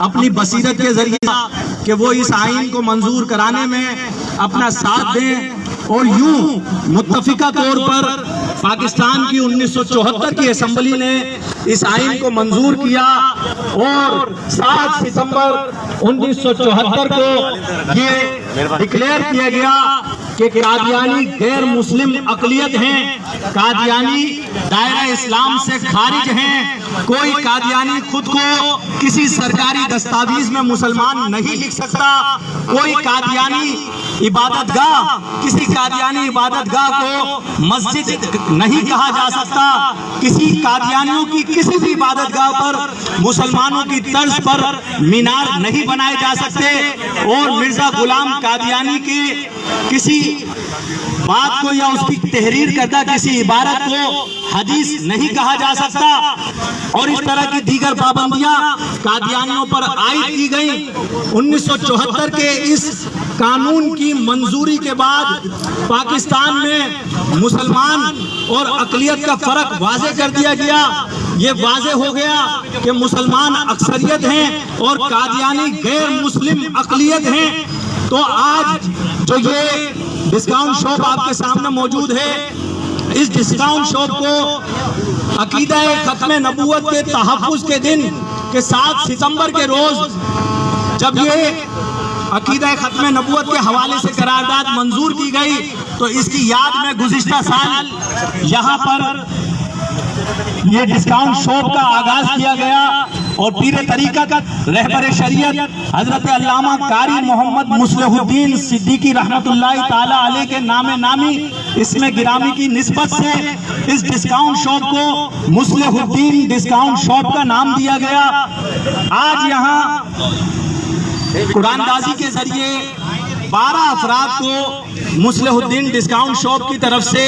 اپنی بصیرت کے ذریعے کہ وہ اس آئین کو منظور کرانے میں اپنا ساتھ دیں اور یوں متفقہ طور پر پاکستان کی 1974 کی اسمبلی نے اس آئین کو منظور کیا اور 7 ستمبر 1974 کو یہ ڈکلیئر کیا گیا کہ قادیانی غیر مسلم اقلیت ہیں، قادیانی دائرہ اسلام سے خارج ہیں، کوئی قادیانی خود کو کسی سرکاری دستاویز میں مسلمان نہیں لکھ سکتا، کوئی قادیانی عبادت گاہ کسی قادیانی عبادت گاہ کو مسجد نہیں کہا جا سکتا، کسی قادیانیوں کی کسی بھی عبادت گاہ پر مسلمانوں کی طرز پر مینار نہیں بنائے جا سکتے، اور مرزا غلام قادیانی کی کسی بات کو یا اس کی تحریر کردہ کسی عبارت کو حدیث نہیں کہا جا سکتا، اور اس طرح کی دیگر پابندیاں قادیانیوں پر عائد کی گئیں۔ 1974 کے اس قانون کی منظوری کے بعد پاکستان میں مسلمان اور اقلیت کا فرق واضح کر دیا گیا۔ یہ واضح ہو گیا کہ مسلمان اکثریت ہیں اور قادیانی غیر مسلم اقلیت ہیں۔ تو آج جو یہ ڈسکاؤنٹ شاپ آپ کے سامنے موجود ہے، اس ڈسکاؤنٹ شاپ کو عقیدہ ختم نبوت کے تحفظ کے دن کے 7 ستمبر کے روز جب یہ عقیدہ ختم نبوت کے حوالے سے قرارداد منظور کی گئی تو اس کی یاد میں گزشتہ سال یہاں پر یہ ڈسکاؤنٹ شاپ کا آغاز کیا گیا، اور پیر طریقت رہبر شریعت حضرت علامہ قاری محمد مصلح الدین صدیقی رحمت اللہ تعالی علیہ کے نام نامی اس میں گرامی کی نسبت سے اس ڈسکاؤنٹ شاپ کو مصلح الدین ڈسکاؤنٹ شاپ کا نام دیا گیا۔ آج یہاں قرآن دازی کے ذریعے 12 افراد کو مصلح الدین ڈسکاؤنٹ شاپ کی طرف سے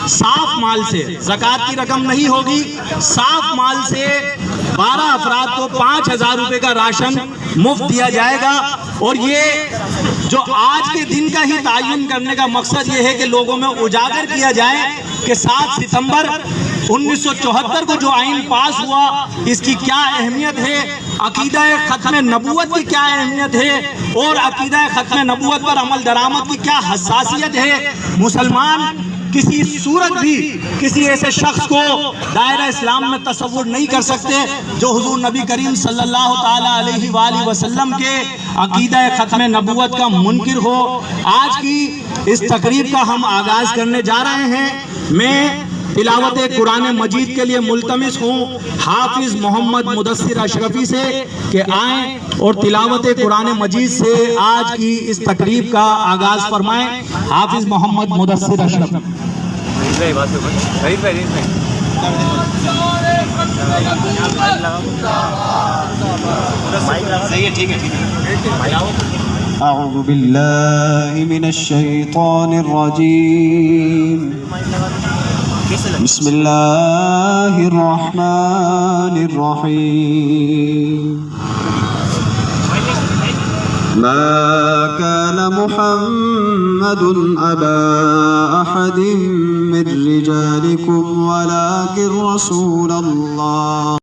صاف مال سے، زکوٰۃ کی رقم نہیں ہوگی، صاف مال سے 12 افراد کو 5,000 روپے کا راشن مفت دیا جائے گا۔ اور یہ جو آج کے دن کا ہی تعین کرنے کا مقصد یہ ہے کہ لوگوں میں اجاگر کیا جائے کہ 7 ستمبر 1974 کو جو آئین پاس ہوا اس کی کیا اہمیت ہے، عقیدہ ختم نبوت کی کیا اہمیت ہے، اور عقیدہ ختم نبوت پر عمل درآمد کی کیا حساسیت ہے۔ مسلمان کسی صورت بھی کسی ایسے شخص کو دائرہ اسلام میں تصور نہیں کر سکتے جو حضور نبی کریم صلی اللہ تعالی علیہ وآلہ وسلم کے عقیدہ ختم نبوت کا منکر ہو۔ آج کی اس تقریب کا ہم آغاز کرنے جا رہے ہیں۔ میں تلاوت قرآن مجید کے لیے ملتمس ہوں حافظ محمد مدثر اشرفی سے کہ آئیں اور تلاوت قرآن مجید سے آج کی اس تقریب کا آغاز فرمائیں۔ حافظ محمد مدثر اشرفی۔ اعوذ باللہ من الشیطان الرجیم، بسم اللہ الرحمن الرحیم۔ ما كان محمد أبا أحد من رجالكم ولكن رسول الله